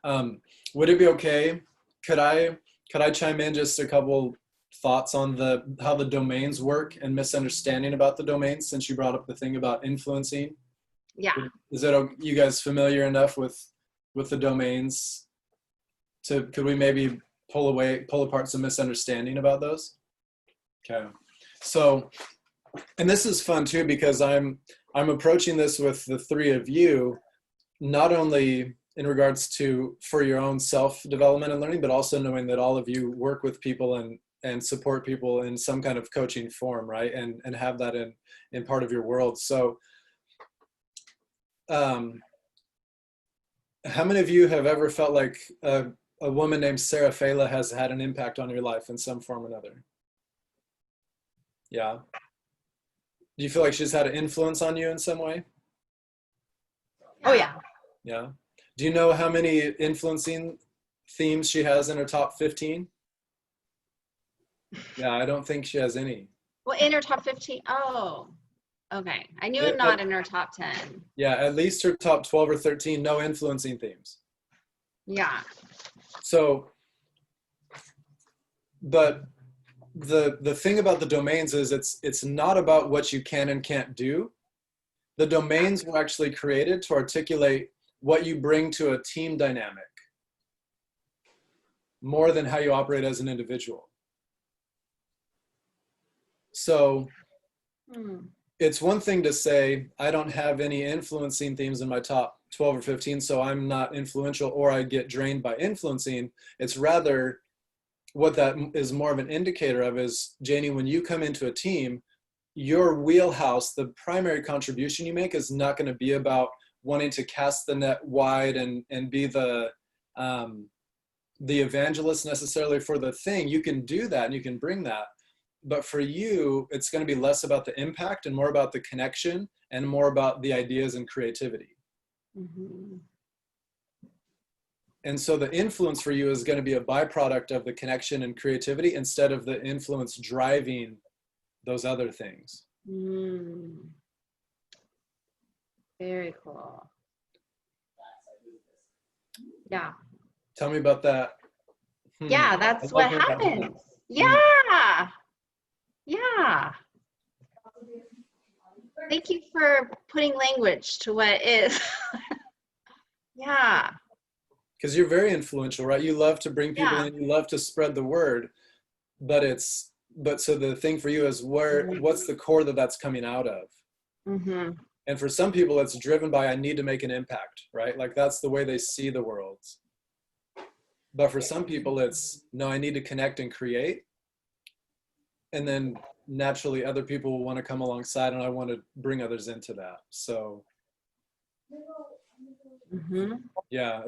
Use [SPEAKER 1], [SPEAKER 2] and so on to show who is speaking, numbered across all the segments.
[SPEAKER 1] Would it be okay? Could I chime in just a couple thoughts on how the domains work and misunderstanding about the domains, since you brought up the thing about influencing?
[SPEAKER 2] Yeah.
[SPEAKER 1] Is that you guys familiar enough with the domains could we maybe pull apart some misunderstanding about those? Okay. So, and this is fun too, because I'm approaching this with the three of you, not only in regards to for your own self-development and learning, but also knowing that all of you work with people and support people in some kind of coaching form, right? And have that in part of your world. So how many of you have ever felt like a woman named Sarah Fela has had an impact on your life in some form or another? Yeah. Do you feel like she's had an influence on you in some way?
[SPEAKER 2] Oh yeah.
[SPEAKER 1] Yeah. Do you know how many influencing themes she has in her top 15? Yeah, I don't think she has any.
[SPEAKER 2] Well, in her top 15. Oh, okay. I knew not in her top 10.
[SPEAKER 1] Yeah, at least her top 12 or 13, no influencing themes.
[SPEAKER 2] Yeah.
[SPEAKER 1] So, but the thing about the domains is it's not about what you can and can't do. The domains were actually created to articulate what you bring to a team dynamic more than how you operate as an individual. So it's one thing to say, I don't have any influencing themes in my top 12 or 15, so I'm not influential, or I get drained by influencing. It's rather what that is more of an indicator of is, Janie, when you come into a team, your wheelhouse, the primary contribution you make is not going to be about wanting to cast the net wide and be the evangelist necessarily for the thing. You can do that and you can bring that. But for you, it's going to be less about the impact and more about the connection and more about the ideas and creativity. Mm-hmm. And so the influence for you is going to be a byproduct of the connection and creativity instead of the influence driving those other things.
[SPEAKER 2] Very cool. Yeah.
[SPEAKER 1] Tell me about that.
[SPEAKER 2] Yeah, that's what happens. Yeah. Yeah. Thank you for putting language to what is. Yeah.
[SPEAKER 1] Because you're very influential, right? You love to bring people in, you love to spread the word, but so the thing for you is what's the core that's coming out of? Mm-hmm. And for some people, it's driven by, I need to make an impact, right? Like that's the way they see the world. But for some people, it's, no, I need to connect and create. And then naturally other people will want to come alongside and I want to bring others into that. So yeah,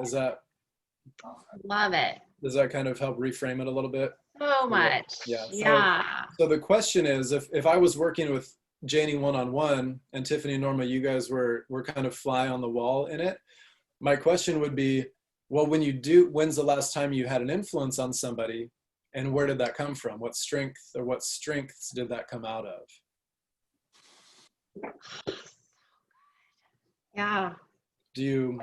[SPEAKER 2] love it.
[SPEAKER 1] Does that kind of help reframe it a little bit?
[SPEAKER 2] So much. Yeah.
[SPEAKER 1] So the question is, if I was working with Janie one-on-one and Tiffany and Norma, you guys were kind of fly on the wall in it, my question would be, well, when's the last time you had an influence on somebody, and where did that come from? What strengths did that come out of?
[SPEAKER 2] Yeah.
[SPEAKER 1] Do you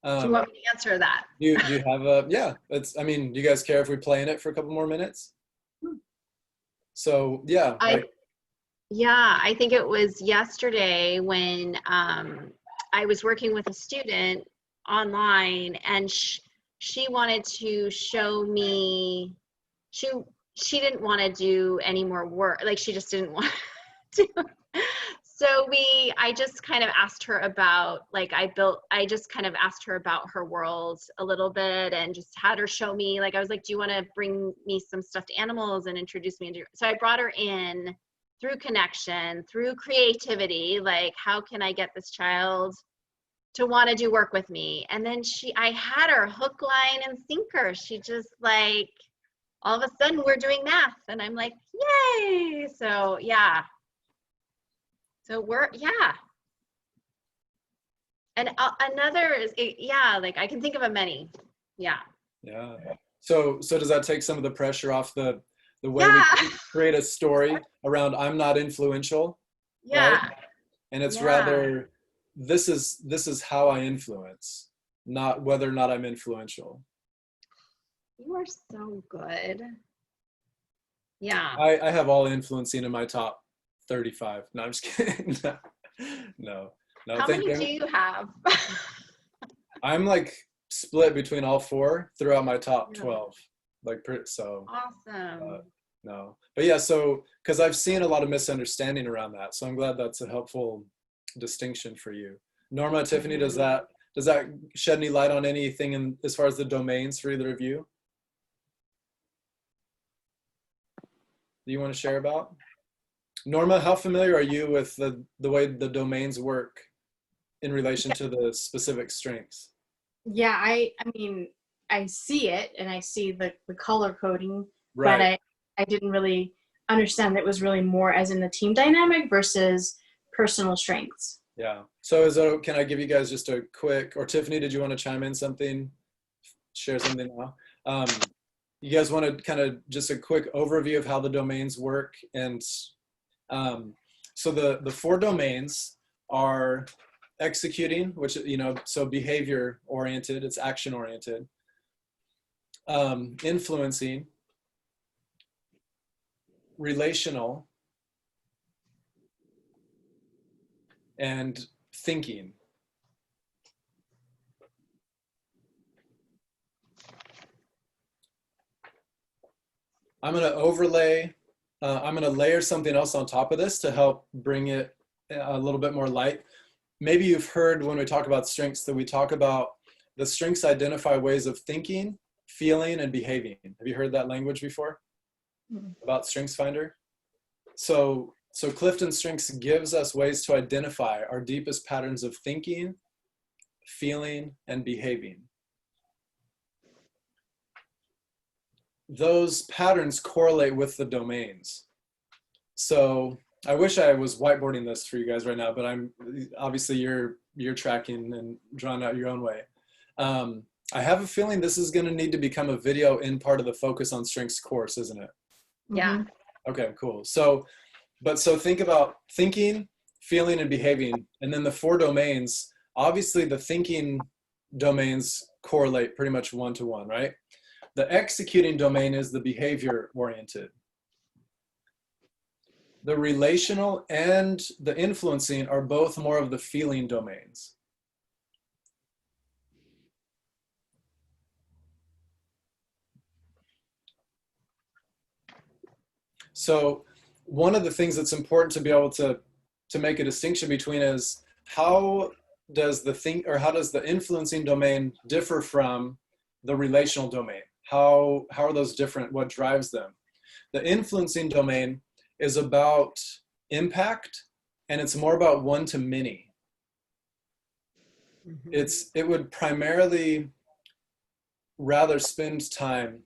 [SPEAKER 2] want me to answer that?
[SPEAKER 1] Do you have do you guys care if we play in it for a couple more minutes? So yeah.
[SPEAKER 2] I think it was yesterday when I was working with a student online, and she wanted to show me, she didn't want to do any more work, like she just didn't want to. So I just kind of asked her about, I just kind of asked her about her world a little bit and just had her show me, I was like, do you want to bring me some stuffed animals and introduce me? So I brought her in through connection, through creativity, how can I get this child to want to do work with me? And then I had her hook, line, and sinker. She just all of a sudden we're doing math and I'm like, yay. So yeah. So and another is, I can think of a many. Yeah.
[SPEAKER 1] Yeah. So does that take some of the pressure off the way we create a story around I'm not influential?
[SPEAKER 2] Yeah.
[SPEAKER 1] Right? And it's rather, this is how I influence. not whether or not I'm influential.
[SPEAKER 2] You are so good. Yeah.
[SPEAKER 1] I have all influencing in my top 35. No, I'm just kidding. No.
[SPEAKER 2] How
[SPEAKER 1] Thank
[SPEAKER 2] many
[SPEAKER 1] you.
[SPEAKER 2] do you have?
[SPEAKER 1] I'm like split between all four throughout my top
[SPEAKER 2] Yeah.
[SPEAKER 1] 12. Like, so.
[SPEAKER 2] Awesome.
[SPEAKER 1] No, but yeah, so because I've seen a lot of misunderstanding around that, so I'm glad that's a helpful distinction for you. Norma, Tiffany, does that shed any light on anything in as far as the domains for either of you? Do you want to share about? Norma, how familiar are you with the way the domains work in relation to the specific strengths?
[SPEAKER 3] Yeah, I mean, I see it and I see the color coding,
[SPEAKER 1] Right.
[SPEAKER 3] but I didn't really understand that it was really more as in the team dynamic versus personal strengths.
[SPEAKER 1] Yeah. So can I give you guys just a quick, or Tiffany, did you want to chime in something, share something now? You guys want to kind of just a quick overview of how the domains work. And so the four domains are executing, which, you know, so behavior oriented, it's action oriented. Influencing, relational, and thinking. I'm going to overlay, I'm going to layer something else on top of this to help bring it a little bit more light. Maybe you've heard when we talk about strengths that we talk about the strengths identify ways of thinking, feeling, and behaving. Have you heard that language before about StrengthsFinder? So CliftonStrengths gives us ways to identify our deepest patterns of thinking, feeling, and behaving. Those patterns correlate with the domains. So I wish I was whiteboarding this for you guys right now, but I'm obviously you're tracking and drawing out your own way. I have a feeling this is going to need to become a video in part of the Focus on Strengths course, isn't it?
[SPEAKER 2] Yeah.
[SPEAKER 1] Okay, cool. So think about thinking, feeling, and behaving, and then the four domains. Obviously, the thinking domains correlate pretty much one-to-one, right? The executing domain is the behavior-oriented. The relational and the influencing are both more of the feeling domains. So one of the things that's important to be able to make a distinction between is how does the influencing domain differ from the relational domain? How are those different? What drives them? The influencing domain is about impact, and it's more about one-to-many. It would primarily rather spend time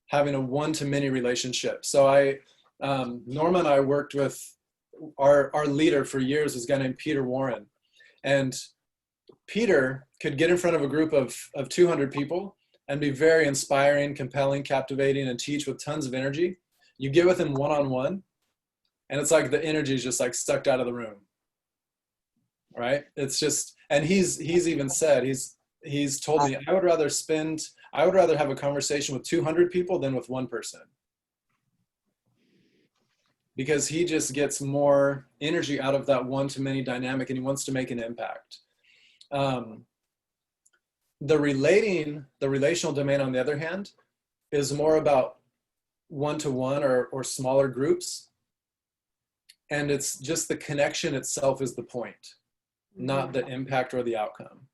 [SPEAKER 1] having a one-to-many relationship. So Norma and I worked with our leader for years, was a guy named Peter Warren. And Peter could get in front of a group of 200 people and be very inspiring, compelling, captivating, and teach with tons of energy. You get with him one-on-one, and it's like the energy is just like sucked out of the room, right? It's just, and he's even said, he's told me, I would rather have a conversation with 200 people than with one person, because he just gets more energy out of that one-to-many dynamic, and he wants to make an impact. The relational domain, on the other hand, is more about one-to-one or smaller groups. And it's just the connection itself is the point, not the impact or the outcome.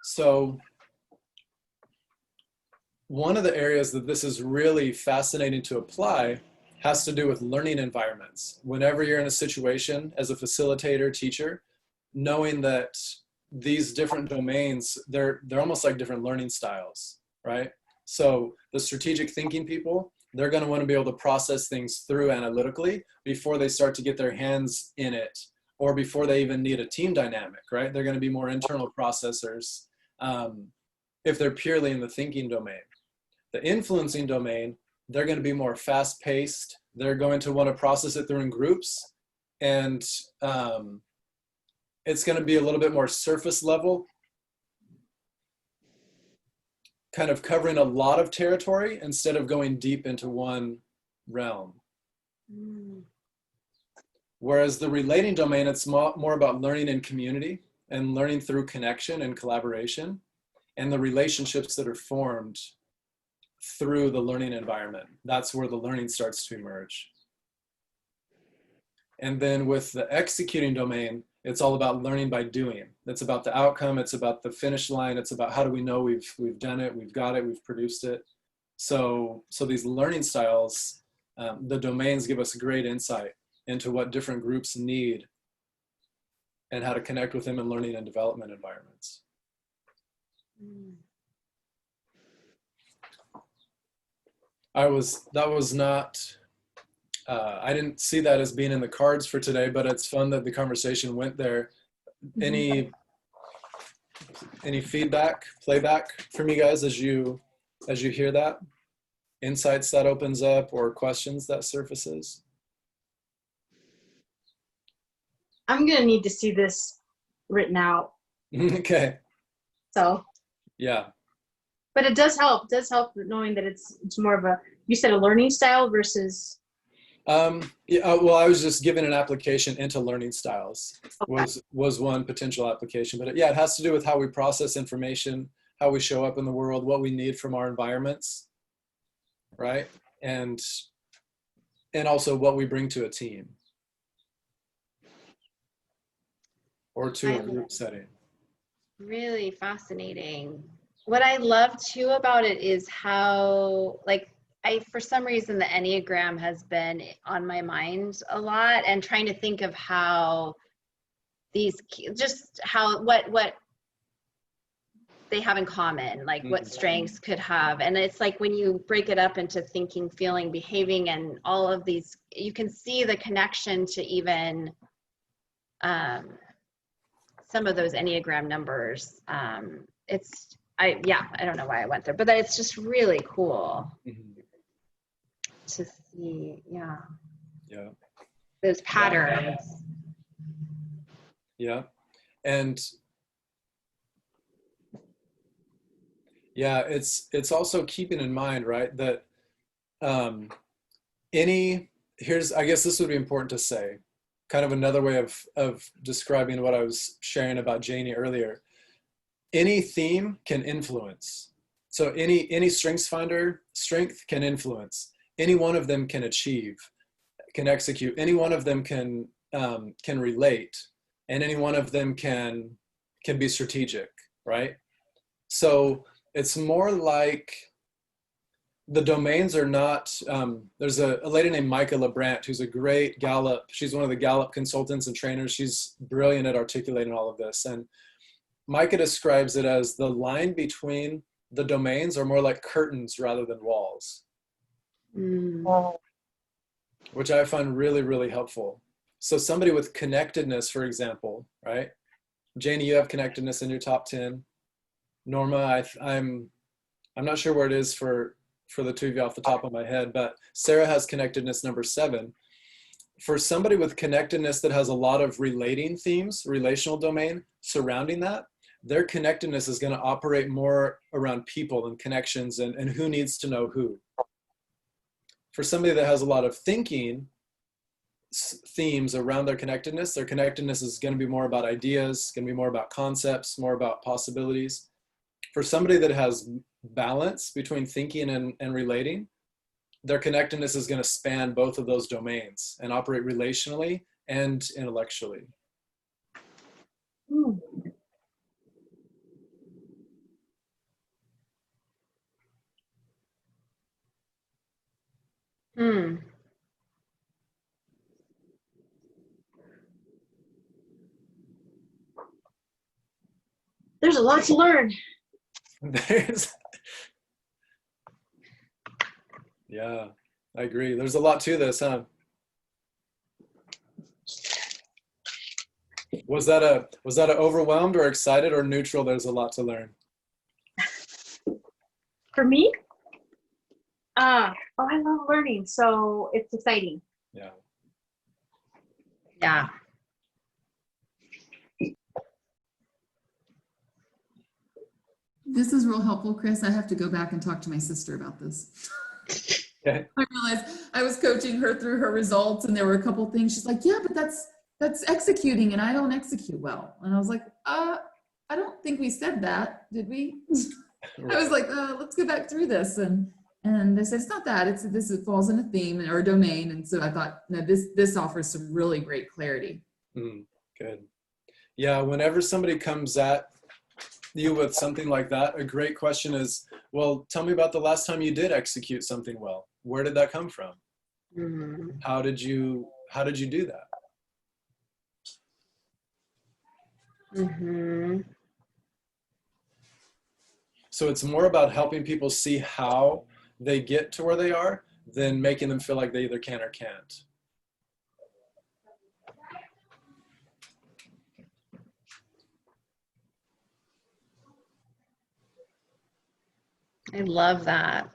[SPEAKER 1] So one of the areas that this is really fascinating to apply has to do with learning environments. Whenever you're in a situation as a facilitator, teacher, knowing that these different domains, they're almost like different learning styles, right? So the strategic thinking people, they're going to want to be able to process things through analytically before they start to get their hands in it, or before they even need a team dynamic, right? They're going to be more internal processors if they're purely in the thinking domain. The influencing domain, they're going to be more fast-paced. They're going to want to process it through in groups, and it's going to be a little bit more surface level, kind of covering a lot of territory instead of going deep into one realm. Whereas the relating domain, it's more about learning in community and learning through connection and collaboration and the relationships that are formed through the learning environment. That's where the learning starts to emerge. And then with the executing domain, it's all about learning by doing. It's about the outcome. It's about the finish line. It's about how do we know we've done it, we've got it, we've produced it. So these learning styles, the domains give us great insight into what different groups need and how to connect with them in learning and development environments. That was not, I didn't see that as being in the cards for today, but it's fun that the conversation went there. Any feedback, playback from you guys as you hear that? Insights that opens up or questions that surfaces?
[SPEAKER 3] I'm gonna need to see this written out.
[SPEAKER 1] Okay.
[SPEAKER 3] So.
[SPEAKER 1] Yeah.
[SPEAKER 3] But it does help. It does help knowing that it's more of a, you said a learning style versus.
[SPEAKER 1] Yeah. Well, I was just giving an application into learning styles.
[SPEAKER 3] Okay.
[SPEAKER 1] Was one potential application, but yeah, it has to do with how we process information, how we show up in the world, what we need from our environments, right? And also what we bring to a team. Or to a group setting.
[SPEAKER 2] Really fascinating. What I love too about it is how, like, for some reason the Enneagram has been on my mind a lot, and trying to think of how what they have in common, like what strengths could have. And it's like when you break it up into thinking, feeling, behaving, and all of these, you can see the connection to even some of those Enneagram numbers. I don't know why I went there, but it's just really cool to see, those patterns.
[SPEAKER 1] Yeah. And yeah, it's also keeping in mind, right, that I guess this would be important to say, kind of another way of describing what I was sharing about Janie earlier. Any theme can influence. So any strengths finder strength can influence. Any one of them can achieve, can execute. Any one of them can relate, and any one of them can be strategic, right? So it's more like the domains are not, there's a lady named Micah LeBrant who's a great Gallup, she's one of the Gallup consultants and trainers. She's brilliant at articulating all of this. And Micah describes it as the line between the domains are more like curtains rather than walls, which I find really, really helpful. So somebody with connectedness, for example, right? Janie, you have connectedness in your top 10. Norma, I'm not sure where it is for the two of you off the top of my head, but Sarah has connectedness number 7. For somebody with connectedness that has a lot of relating themes, relational domain surrounding that, their connectedness is going to operate more around people and connections and who needs to know who. For somebody that has a lot of thinking themes around their connectedness is going to be more about ideas, going to be more about concepts, more about possibilities. For somebody that has balance between thinking and relating, their connectedness is going to span both of those domains and operate relationally and intellectually.
[SPEAKER 3] There's a lot to learn.
[SPEAKER 1] Yeah, I agree. There's a lot to this, huh? Was that a overwhelmed or excited or neutral? There's a lot to learn.
[SPEAKER 3] For me, I love learning, so it's exciting.
[SPEAKER 1] Yeah.
[SPEAKER 2] Yeah.
[SPEAKER 4] This is real helpful, Chris. I have to go back and talk to my sister about this.
[SPEAKER 1] Okay.
[SPEAKER 4] I realized I was coaching her through her results, and there were a couple things. She's like, "Yeah, but that's executing, and I don't execute well." And I was like, I don't think we said that, did we?" I was like, "Let's go back through this." And they said, "It's not that. It falls in a theme or a domain." And so I thought, no, this offers some really great clarity.
[SPEAKER 1] Good. Yeah. Whenever somebody comes at you with something like that, a great question is, well, tell me about the last time you did execute something well. Where did that come from?
[SPEAKER 2] Mhm.
[SPEAKER 1] How did you do that?
[SPEAKER 2] Mhm.
[SPEAKER 1] So it's more about helping people see how they get to where they are than making them feel like they either can or can't.
[SPEAKER 2] I love that.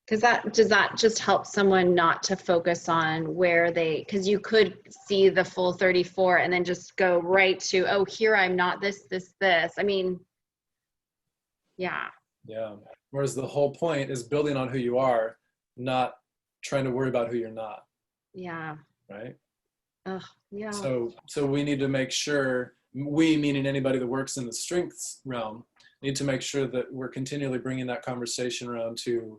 [SPEAKER 2] Does that just help someone not to focus on where because you could see the full 34 and then just go right to, oh, here I'm not this. I mean, yeah.
[SPEAKER 1] Yeah. Whereas the whole point is building on who you are, not trying to worry about who you're not.
[SPEAKER 2] Yeah.
[SPEAKER 1] Right.
[SPEAKER 2] Yeah.
[SPEAKER 1] So we need to make sure, we meaning anybody that works in the strengths realm, need to make sure that we're continually bringing that conversation around to,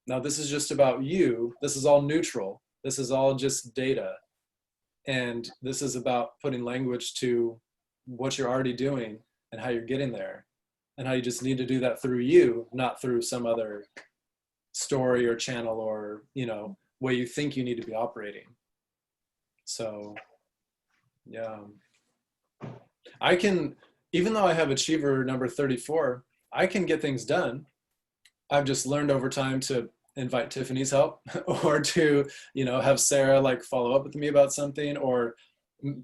[SPEAKER 1] now this is just about you. This is all neutral. This is all just data. And this is about putting language to what you're already doing and how you're getting there, and how you just need to do that through you, not through some other story or channel or, way you think you need to be operating. So, yeah. I can, even though I have achiever number 34, I can get things done. I've just learned over time to invite Tiffany's help or to, have Sarah follow up with me about something, or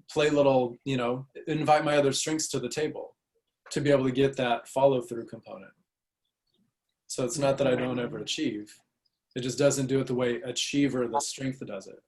[SPEAKER 1] play little, invite my other strengths to the table to be able to get that follow through component. So it's not that I don't ever achieve. It just doesn't do it the way achiever, the strength, does it.